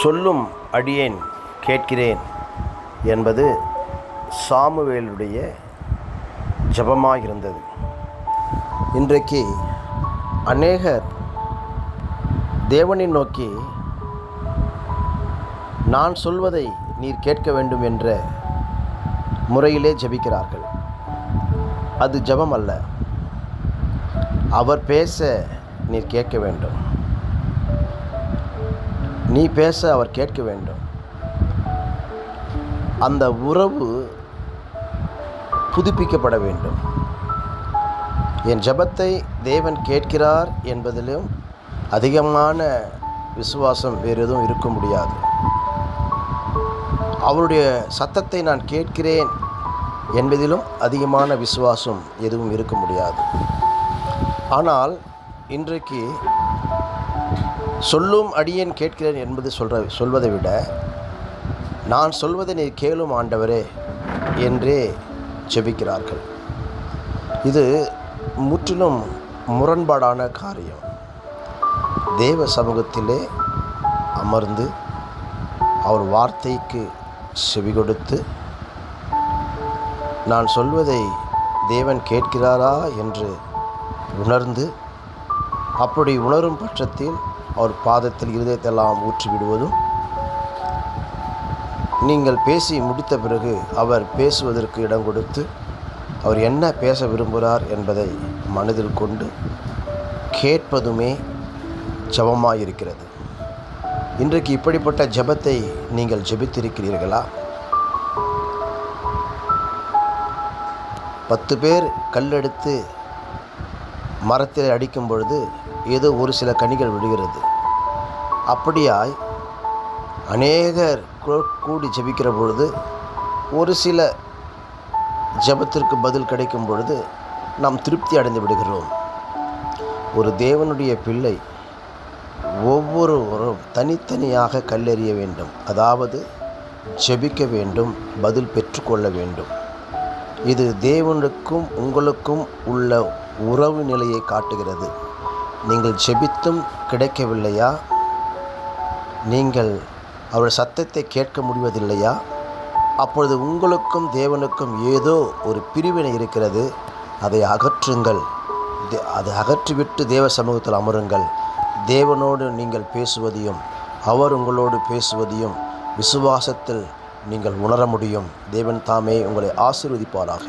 சொல்லும் அடியேன் கேட்கிறேன் என்பது சாமுவேலுடைய ஜெபமாக இருந்தது. இன்றைக்கு அநேகர் தேவனை நோக்கி நான் சொல்வதை நீர் கேட்க வேண்டும் என்ற முறையிலே ஜெபிக்கிறார்கள். அது ஜெபம் அல்ல. அவர் பேச நீர் கேட்க வேண்டும், நீ பேச அவர் கேட்க வேண்டும். அந்த உறவு புதுப்பிக்கப்பட வேண்டும். என் ஜெபத்தை தேவன் கேட்கிறார் என்பதிலும் அதிகமான விசுவாசம் வேறு எதுவும் இருக்க முடியாது. அவருடைய சத்தத்தை நான் கேட்கிறேன் என்பதிலும் அதிகமான விசுவாசம் எதுவும் இருக்க முடியாது. ஆனால் இன்றைக்கு சொல்லும் அடியேன் கேட்கிறேன் என்பது சொல்வதை விட நான் சொல்வதை நீர் கேளும் ஆண்டவரே என்றே ஜெபிக்கிறார்கள். இது முற்றிலும் முரண்பாடான காரியம். தேவ சமூகத்திலே அமர்ந்து அவர் வார்த்தைக்கு செவி கொடுத்து நான் சொல்வதை தேவன் கேட்கிறாரா என்று உணர்ந்து, அப்படி உணரும் பட்சத்தில் அவர் பாதத்தில் இருதயத்தெல்லாம் ஊற்றிவிடுவதும், நீங்கள் பேசி முடித்த பிறகு அவர் பேசுவதற்கு இடம் கொடுத்து அவர் என்ன பேச விரும்புகிறார் என்பதை மனதில் கொண்டு கேட்பதுமே ஜெபமாயிருக்கிறது. இன்றைக்கு இப்படிப்பட்ட ஜெபத்தை நீங்கள் ஜெபித்திருக்கிறீர்களா? 10 பேர் கல்லெடுத்து மரத்தில் அடிக்கும் பொழுது ஏதோ ஒரு சில கனிகள் விடுகிறது. அப்படியாய் அநேகர் கூடி ஜெபிக்கிற பொழுது ஒரு சில ஜெபத்திற்கு பதில் கிடைக்கும் பொழுது நாம் திருப்தி அடைந்து விடுகிறோம். ஒரு தேவனுடைய பிள்ளை ஒவ்வொருவரும் தனித்தனியாக கல்லெறிய வேண்டும். அதாவது ஜெபிக்க வேண்டும், பதில் பெற்றுக்கொள்ள வேண்டும். இது தேவனுக்கும் உங்களுக்கும் உள்ள உறவு நிலையை காட்டுகிறது. நீங்கள் ஜெபித்தும் கிடைக்கவில்லையா? நீங்கள் அவருடைய சத்தத்தை கேட்க முடிவதில்லையா? அப்பொழுது உங்களுக்கும் தேவனுக்கும் ஏதோ ஒரு பிரிவினை இருக்கிறது. அதை அகற்றுங்கள். அதை அகற்றிவிட்டு தேவ சமூகத்தில் அமருங்கள். தேவனோடு நீங்கள் பேசுவதையும் அவர் உங்களோடு பேசுவதையும் விசுவாசத்தில் நீங்கள் உணர முடியும். தேவன் தாமே உங்களை ஆசீர்வதிப்பாராக.